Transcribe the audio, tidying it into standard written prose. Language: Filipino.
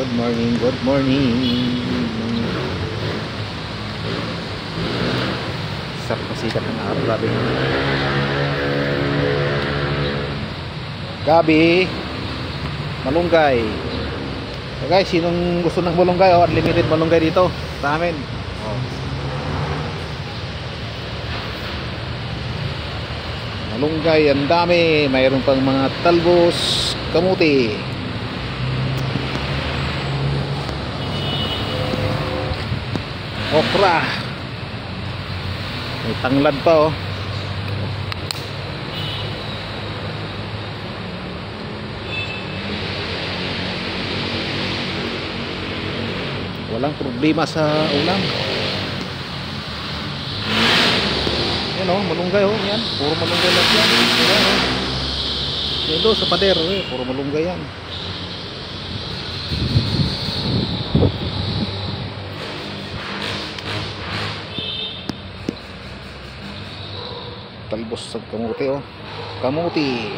Good morning, good morning. Sarap na sikat ng araw, grabe. Gabi, malunggay. So guys, sinong gusto ng malunggay? Oh, unlimited malunggay dito sa amin. Oh. Malunggay, ang dami. Mayroon pang mga talbos, kamuti. Okra. May tanglad pa oh. Walang problema sa ulam. Yan oh, malunggay oh, yan. Puro malunggay lang yan. Yan oh. Yan doon sa pader eh, puro malunggay yan. Talbos sa kamuti oh. Kamuti.